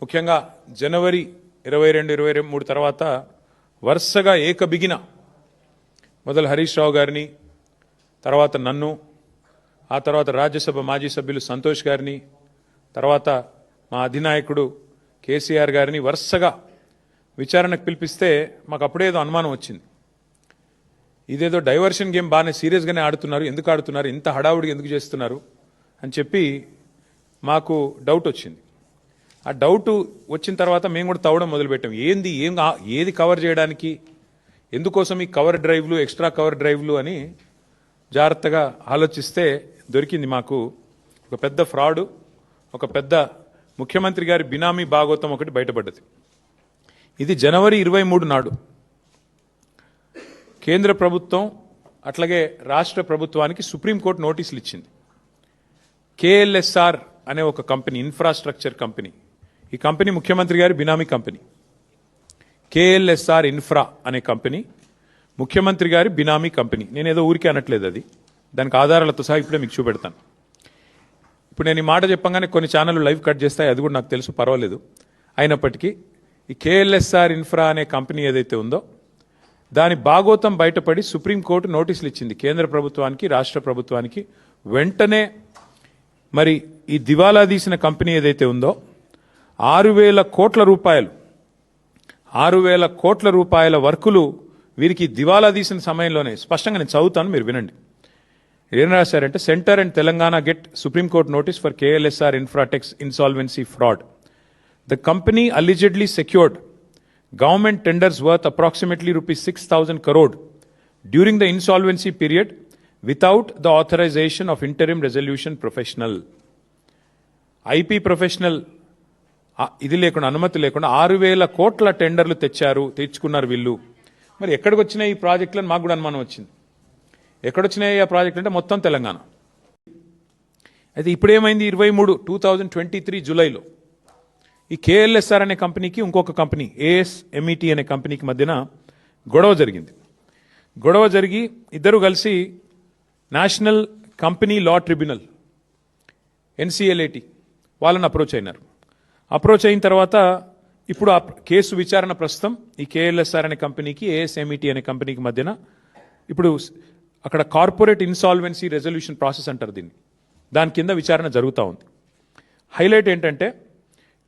ముఖ్యంగా జనవరి 22-23 తర్వాత వరుసగా ఏకబిగిన మొదలు హరీష్ రావు గారిని, తర్వాత నన్ను, ఆ తర్వాత రాజ్యసభ మాజీ సభ్యులు సంతోష్ గారిని, తర్వాత మా అధినాయకుడు కేసీఆర్ గారిని వరుసగా విచారణకు పిలిపిస్తే మాకు అప్పుడేదో అనుమానం వచ్చింది. ఇదేదో డైవర్షన్ గేమ్ బాగానే సీరియస్గానే ఆడుతున్నారు, ఎందుకు ఆడుతున్నారు, ఇంత హడావుడిగా ఎందుకు చేస్తున్నారు అని చెప్పి మాకు డౌట్ వచ్చింది. ఆ డౌట్ వచ్చిన తర్వాత మేము కూడా తవ్వడం మొదలుపెట్టాం. ఏది కవర్ చేయడానికి, ఎందుకోసం ఈ కవర్ డ్రైవ్లు, ఎక్స్ట్రా కవర్ డ్రైవ్లు అని జాగ్రత్తగా ఆలోచిస్తే దొరికింది మాకు ఒక పెద్ద ఫ్రాడు, ఒక పెద్ద ముఖ్యమంత్రి గారి బినామీ భాగోతం ఒకటి బయటపడ్డది. ఇది జనవరి 23 నాడు కేంద్ర ప్రభుత్వం అట్లాగే రాష్ట్ర ప్రభుత్వానికి సుప్రీంకోర్టు నోటీసులు ఇచ్చింది. కేఎల్ఎస్ఆర్ అనే ఒక కంపెనీ, ఇన్ఫ్రాస్ట్రక్చర్ కంపెనీ, ఈ కంపెనీ ముఖ్యమంత్రి గారి బినామీ కంపెనీ. కేఎల్ఎస్ఆర్ ఇన్ఫ్రా అనే కంపెనీ ముఖ్యమంత్రి గారి బినామీ కంపెనీ. నేనేదో ఊరికే అనట్లేదు, అది దానికి ఆధారాలతో సహా ఇప్పుడే మీకు చూపెడతాను. ఇప్పుడు నేను ఈ మాట చెప్పంగానే కొన్ని ఛానళ్ళు లైవ్ కట్ చేస్తాయి, అది కూడా నాకు తెలుసు, పర్వాలేదు. అయినప్పటికీ ఈ కేఎల్ఎస్ఆర్ ఇన్ఫ్రా అనే కంపెనీ ఏదైతే ఉందో దాని భాగోతం బయటపడి సుప్రీంకోర్టు నోటీసులు ఇచ్చింది కేంద్ర ప్రభుత్వానికి, రాష్ట్ర ప్రభుత్వానికి. వెంటనే మరి ఈ దివాలా తీసిన కంపెనీ ఏదైతే ఉందో 6,000 కోట్ల రూపాయల వర్కులు వీరికి దివాలా తీసిన సమయంలోనే, స్పష్టంగా నేను చదువుతాను, మీరు వినండి. ఏం రాశారంటే, centre and Telangana get supreme court notice for KLSR Infratechs insolvency fraud. The company allegedly secured government tenders worth approximately rupees 6,000 crore during the insolvency period without the authorization of interim resolution professional. IP professional ఇది లేకుండా, అనుమతి లేకుండా 6,000 కోట్ల టెండర్లు తెచ్చుకున్నారు వీళ్ళు. మరి ఎక్కడికి వచ్చినాయి ఈ ప్రాజెక్టులను మాకు కూడా అనుమానం వచ్చింది. ఎక్కడొచ్చినాయి ఆ ప్రాజెక్టులు అంటే మొత్తం తెలంగాణ. అయితే ఇప్పుడు ఏమైంది, 2023 జూలైలో ఈ కేఎల్ఎస్ఆర్ అనే కంపెనీకి ఇంకొక కంపెనీ ASMET అనే కంపెనీకి మధ్యన గొడవ జరిగి ఇద్దరు కలిసి national company law tribunal NCLAT వాళ్ళని అప్రోచ్ అయిన తర్వాత ఇప్పుడు ఆ కేసు విచారణ ప్రస్తుతం ఈ కేఎల్ఎస్ఆర్ అనే కంపెనీకి ASMET అనే కంపెనీకి మధ్యన ఇప్పుడు అక్కడ కార్పొరేట్ ఇన్సాల్వెన్సీ రెజల్యూషన్ ప్రాసెస్ అంటారు దీన్ని, దాని కింద విచారణ జరుగుతూ ఉంది. హైలైట్ ఏంటంటే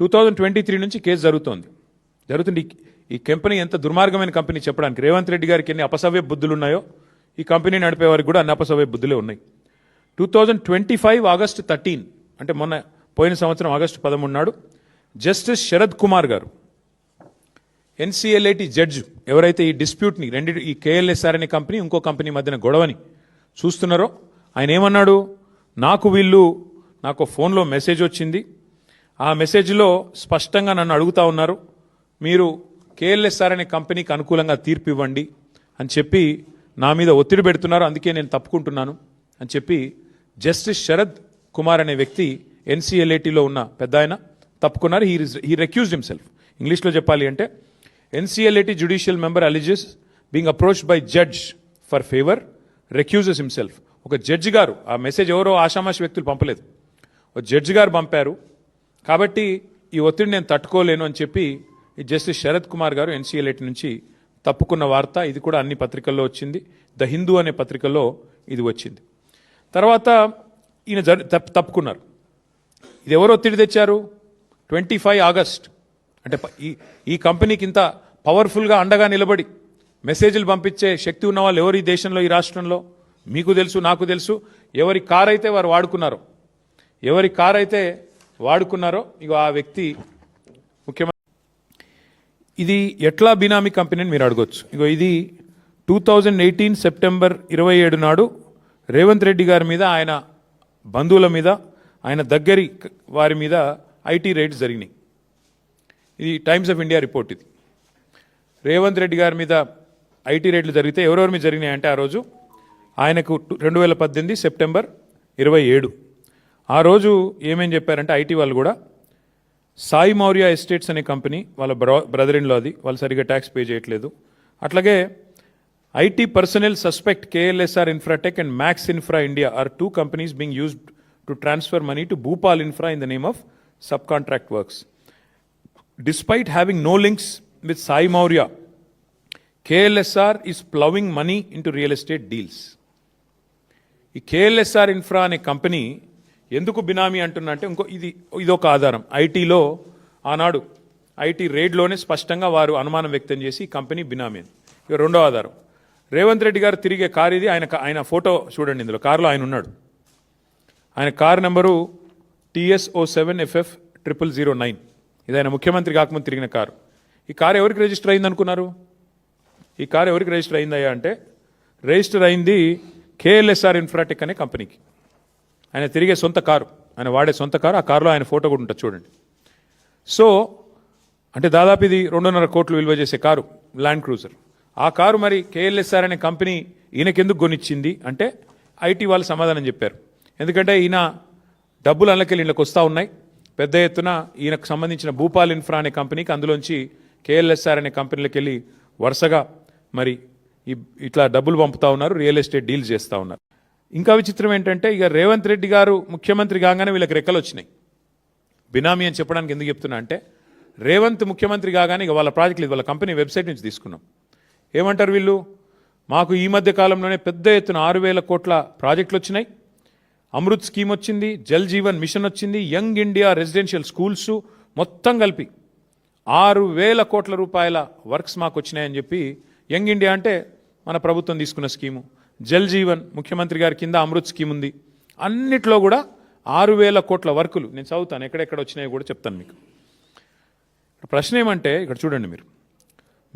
2023 నుంచి కేసు జరుగుతుంది. ఈ కంపెనీ ఎంత దుర్మార్గమైన కంపెనీ చెప్పడానికి రేవంత్ రెడ్డి గారికి ఎన్ని అపసవ్య బుద్ధులు ఉన్నాయో ఈ కంపెనీ నడిపే వారికి కూడా అన్ని అపసవ్య బుద్ధులే ఉన్నాయి. 2025 ఆగస్టు 13, అంటే పోయిన సంవత్సరం ఆగస్టు 13 నాడు జస్టిస్ శరద్ కుమార్ గారు, NCLAT జడ్జ్, ఎవరైతే ఈ డిస్ప్యూట్ని ఈ కేఎల్ఎస్ఆర్ అనే కంపెనీ ఇంకో కంపెనీ మధ్యన గొడవని చూస్తున్నారో, ఆయన ఏమన్నాడు, నాకు ఫోన్లో మెసేజ్ వచ్చింది, ఆ మెసేజ్లో స్పష్టంగా నన్ను అడుగుతా ఉన్నారు, మీరు కేఎల్ఎస్ఆర్ అనే కంపెనీకి అనుకూలంగా తీర్పు ఇవ్వండి అని చెప్పి నా మీద ఒత్తిడి పెడుతున్నారు, అందుకే నేను తప్పుకుంటున్నాను అని చెప్పి జస్టిస్ శరద్ కుమార్ అనే వ్యక్తి NCLATలో ఉన్న పెద్ద ఆయన తప్పుకున్నారు. He రెక్యూజ్డ్ himself. ఇంగ్లీష్లో చెప్పాలి అంటే, NCLAT judicial member alleges being approached by judge for favour recuses himself. ఒక జడ్జి గారు, ఆ మెసేజ్ ఎవరో ఆషామాషి వ్యక్తులు పంపలేదు, ఒక జడ్జి గారు పంపారు, కాబట్టి ఈ ఒత్తిడి నేను తట్టుకోలేను అని చెప్పి ఈ జస్టిస్ శరద్ కుమార్ గారు NCLAT నుంచి తప్పుకున్న వార్త. ఇది కూడా అన్ని పత్రికల్లో వచ్చింది. ద హిందూ అనే పత్రికల్లో ఇది వచ్చింది. తర్వాత ఈయన తప్పుకున్నారు. ఇది ఎవరు ఒత్తిడి తెచ్చారు? 25 ఆగస్ట్, అంటే ఈ కంపెనీకి ఇంత పవర్ఫుల్గా అండగా నిలబడి మెసేజ్లు పంపించే శక్తి ఉన్న వాళ్ళు ఎవరు ఈ దేశంలో, ఈ రాష్ట్రంలో? మీకు తెలుసు, నాకు తెలుసు. ఎవరి కార్ అయితే వారు వాడుకున్నారో ఇగో ఆ వ్యక్తి ముఖ్యమంత్రి. ఇది ఎట్లా బినామీ కంపెనీ అని మీరు అడగొచ్చు. ఇగో ఇది 2018 సెప్టెంబర్ 27 నాడు రేవంత్ రెడ్డి గారి మీద, ఆయన బంధువుల మీద, ఆయన దగ్గరి వారి మీద IT రైడ్స్ జరిగినాయి. ఇది టైమ్స్ ఆఫ్ ఇండియా రిపోర్ట్. ఇది రేవంత్ రెడ్డి గారి మీద IT రైడ్లు జరిగితే ఎవరెవరి మీద జరిగినాయి అంటే, ఆ రోజు ఆయనకు 2018 సెప్టెంబర్ 27 ఆ రోజు ఏమేం చెప్పారంటే, IT వాళ్ళు కూడా సాయి మౌర్య ఎస్టేట్స్ అనే కంపెనీ, వాళ్ళ బ్రదర్ ఇన్ లాది, వాళ్ళు సరిగ్గా ట్యాక్స్ పే చేయట్లేదు. అట్లాగే IT personnel suspect KLSR Infratech and Max Infra India are two companies being used to transfer money to Bhopal Infra in the name of subcontract works. despite having no links with Sai Maurya, KLSR is plowing money into real estate deals. ఈ KLSR infra అనే company ఎందుకు బినామీ అంటున్నా అంటే ఇదొక ఆధారం. ఐటీలో ఆనాడు IT రేడ్లోనే స్పష్టంగా వారు అనుమానం వ్యక్తం చేసి ఈ కంపెనీ బినామీ అని. ఇక రెండో ఆధారం, రేవంత్ రెడ్డి గారు తిరిగే కారు ఇది. ఆయన ఫోటో చూడండి, ఇందులో కారులో ఆయన ఉన్నాడు. ఆయన కారు నెంబరు TS07FF0009. ఇది ఆయన ముఖ్యమంత్రి కాకముందు తిరిగిన కారు. ఈ కారు ఎవరికి రిజిస్టర్ అయింది అనుకున్నారు? ఈ కారు ఎవరికి రిజిస్టర్ అయిందయ్యా అంటే రిజిస్టర్ అయింది కేఎల్ఎస్ఆర్ ఇన్ఫ్రాటెక్ అనే కంపెనీకి. ఆయన తిరిగే సొంత కారు, ఆయన వాడే సొంత కారు. ఆ కారులో ఆయన ఫోటో కూడా ఉంటుంది చూడండి. సో అంటే దాదాపు ఇది 2.5 కోట్లు విలువ చేసే కారు, ల్యాండ్ క్రూజర్. ఆ కారు మరి కేఎల్ఎస్ఆర్ అనే కంపెనీ ఈయనకెందుకు కొనిచ్చింది అంటే ఐటీ వాళ్ళు సమాధానం చెప్పారు. ఎందుకంటే ఈయన డబ్బులు అందులోకెళ్ళి ఇళ్ళకి వస్తూ ఉన్నాయి పెద్ద ఎత్తున. ఈయనకు సంబంధించిన భూపాల్ ఇన్ఫ్రా అనే కంపెనీకి అందులోంచి కేఎల్ఎస్ఆర్ అనే కంపెనీలకు వెళ్ళి వరుసగా మరి ఇట్లా డబ్బులు పంపుతా ఉన్నారు, రియల్ ఎస్టేట్ డీల్స్ చేస్తూ ఉన్నారు. ఇంకా విచిత్రం ఏంటంటే ఇక రేవంత్ రెడ్డి గారు ముఖ్యమంత్రి కాగానే వీళ్ళకి రెక్కలు వచ్చినాయి. బినామీ అని చెప్పడానికి ఎందుకు చెప్తున్నా అంటే రేవంత్ ముఖ్యమంత్రి కాగానే ఇక వాళ్ళ ప్రాజెక్టులు వాళ్ళ కంపెనీ వెబ్సైట్ నుంచి తీసుకున్నాం. ఏమంటారు వీళ్ళు, మాకు ఈ మధ్య కాలంలోనే పెద్ద ఎత్తున 6,000 కోట్ల ప్రాజెక్టులు వచ్చినాయి, అమృత్ స్కీమ్ వచ్చింది, జల్ జీవన్ మిషన్ వచ్చింది, యంగ్ ఇండియా రెసిడెన్షియల్ స్కూల్స్ మొత్తం కలిపి 6,000 కోట్ల రూపాయల వర్క్స్ మాకు వచ్చినాయని చెప్పి. యంగ్ ఇండియా అంటే మన ప్రభుత్వం తీసుకున్న స్కీము, జల్ జీవన్ ముఖ్యమంత్రి గారి కింద అమృత్ స్కీమ్ ఉంది. అన్నిట్లో కూడా 6,000 కోట్ల వర్కులు. నేను చదువుతాను ఎక్కడెక్కడ వచ్చినాయో కూడా చెప్తాను మీకు. ప్రశ్న ఏమంటే ఇక్కడ చూడండి మీరు,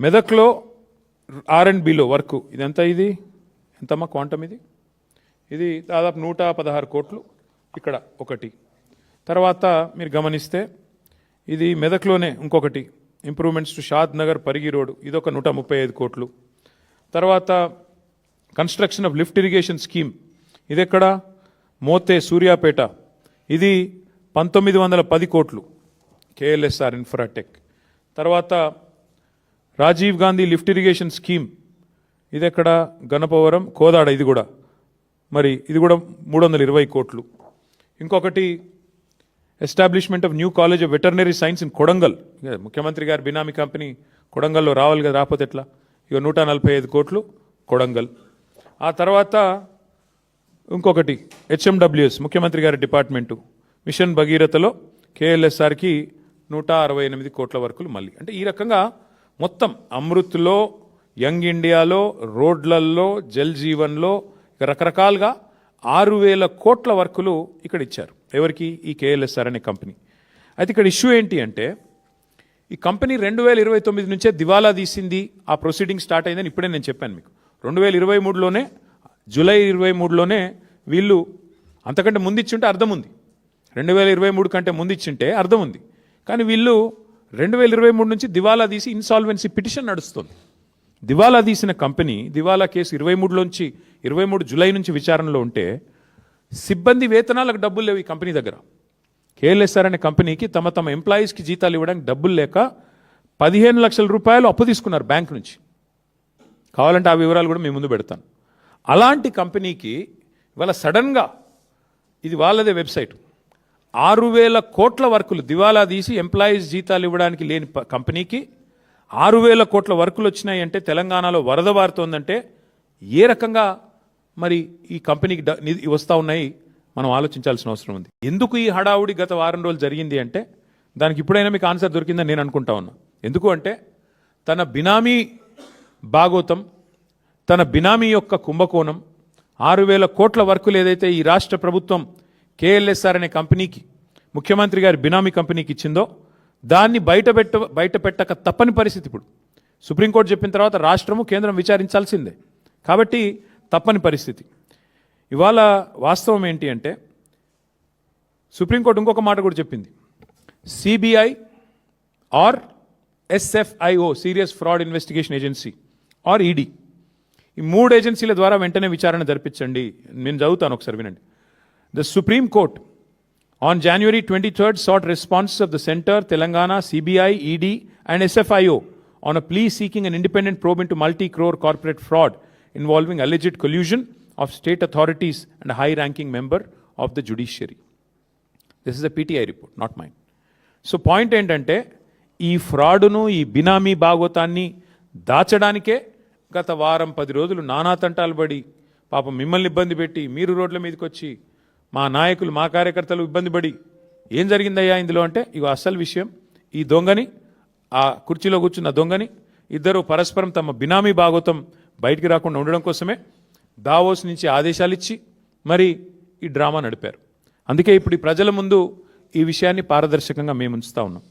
మెదక్లో R&Bలో వర్క్ ఇదంతా, ఇది ఎంతమ్మా క్వాంటమ్, ఇది దాదాపు 116 కోట్లు. ఇక్కడ ఒకటి. తర్వాత మీరు గమనిస్తే ఇది మెదక్లోనే ఇంకొకటి, improvements to Shad Nagar Parigi road, ఇదొక 135 కోట్లు. తర్వాత construction of lift irrigation scheme, ఇది ఎక్కడ, మోతే సూర్యాపేట, ఇది 1910 కోట్లు కేఎల్ఎస్ఆర్ ఇన్ఫ్రాటెక్. తర్వాత Rajiv Gandhi lift irrigation scheme, ఇది ఎక్కడ, గణపవరం కోదాడ, ఇది కూడా మరి ఇది కూడా 320 కోట్లు. ఇంకొకటి establishment of new college of veterinary science in Kodangal, ముఖ్యమంత్రి గారి బినామీ కంపెనీ కొడంగల్లో రావాలి కదా, రాకపోతే ఎట్లా. ఇక 145 కోట్లు కొడంగల్. ఆ తర్వాత ఇంకొకటి HMWS ముఖ్యమంత్రి గారి డిపార్ట్మెంటు, మిషన్ భగీరథలో కేఎల్ఎస్ఆర్కి 168 కోట్ల వర్కులు మళ్ళీ. అంటే ఈ రకంగా మొత్తం అమృత్లో, యంగ్ ఇండియాలో, రోడ్లల్లో, జల్ జీవన్లో రకరకాలుగా 6,000 కోట్ల వర్కులు ఇక్కడ ఇచ్చారు. ఎవరికి? ఈ కేఎల్ఎస్ఆర్ అనే కంపెనీ. అయితే ఇక్కడ ఇష్యూ ఏంటి అంటే ఈ కంపెనీ 2029 నుంచే దివాలా తీసింది, ఆ ప్రొసీడింగ్ స్టార్ట్ అయిందని ఇప్పుడే నేను చెప్పాను మీకు. 2023లోనే జూలై 23లోనే వీళ్ళు, అంతకంటే ముందు ఇచ్చింటే అర్థం ఉంది, 2023 కంటే ముందు ఇచ్చింటే అర్థం ఉంది. కానీ వీళ్ళు 2023 నుంచి దివాలా తీసి ఇన్సాల్వెన్సీ పిటిషన్ నడుస్తుంది. దివాలా తీసిన కంపెనీ, దివాలా కేసు 23 జూలై నుంచి విచారణలో ఉంటే సిబ్బంది వేతనాలకు డబ్బులు లేవు ఈ కంపెనీ దగ్గర. కేఎల్ఎస్ఆర్ అనే కంపెనీకి తమ ఎంప్లాయీస్కి జీతాలు ఇవ్వడానికి డబ్బులు లేక 15 లక్షల రూపాయలు అప్పు తీసుకున్నారు బ్యాంక్ నుంచి. కావాలంటే ఆ వివరాలు కూడా మీ ముందు పెడతాను. అలాంటి కంపెనీకి ఇవాళ సడన్గా, ఇది వాళ్ళదే వెబ్సైట్, 6,000 కోట్ల వర్కులు దివాలా తీసి ఎంప్లాయీస్ జీతాలు ఇవ్వడానికి లేని కంపెనీకి 6,000 కోట్ల వర్కులు వచ్చినాయి అంటే తెలంగాణలో వరద వారుతోందంటే ఏ రకంగా మరి ఈ కంపెనీకి వస్తూ ఉన్నాయి మనం ఆలోచించాల్సిన అవసరం ఉంది. ఎందుకు ఈ హడావుడి గత వారం రోజులు జరిగింది అంటే దానికి ఇప్పుడైనా మీకు ఆన్సర్ దొరికిందని నేను అనుకుంటా ఉన్నా. ఎందుకు అంటే తన బినామీ భాగోతం, తన బినామీ యొక్క కుంభకోణం, 6,000 కోట్ల వర్కులు ఏదైతే ఈ రాష్ట్ర ప్రభుత్వం కేఎల్ఎస్ఆర్ అనే కంపెనీకి, ముఖ్యమంత్రి గారి బినామీ కంపెనీకి ఇచ్చిందో దాన్ని బయట పెట్టక తప్పని పరిస్థితి. ఇప్పుడు సుప్రీంకోర్టు చెప్పిన తర్వాత రాష్ట్రము కేంద్రం విచారించాల్సిందే, కాబట్టి తప్పని పరిస్థితి. ఇవాళ వాస్తవం ఏంటి అంటే సుప్రీంకోర్టు ఇంకొక మాట కూడా చెప్పింది, CBI are SFIO serious fraud investigation agency are ED, ఈ 3 ఏజెన్సీల ద్వారా వెంటనే విచారణ జరిపించండి. నేను చదువుతాను, ఒకసారి వినండి. The supreme court on January 23rd sought responses of the Center, Telangana, CBI, ED and SFIO on a plea seeking an independent probe into multi-crore corporate fraud involving alleged collusion of state authorities and a high-ranking member of the judiciary. This is a PTI report, not mine. So point ఏంటంటే ఈ ఫ్రాడును ఈ బినామీ భాగోతాన్ని దాచడానికే గత వారం 10 రోజులు నానా తంటాలు పడి పాపం మిమ్మల్ని ఇబ్బంది పెట్టి మీరు రోడ్ల మీదకి వచ్చి మా నాయకులు మా కార్యకర్తలు ఇబ్బంది పడి ఏం జరిగిందయ్యా ఇందులో అంటే ఇగో అసలు విషయం ఈ దొంగని ఆ కుర్చీలో కూర్చున్న దొంగని ఇద్దరు పరస్పరం తమ బినామీ భాగోతం బయటికి రాకుండా ఉండడం కోసమే దావోస్ నుంచి ఆదేశాలు ఇచ్చి మరి ఈ డ్రామా నడిపారు. అందుకే ఇప్పుడు ఈ ప్రజల ముందు ఈ విషయాన్ని పారదర్శకంగా మేము ఉంచుతా ఉన్నాం.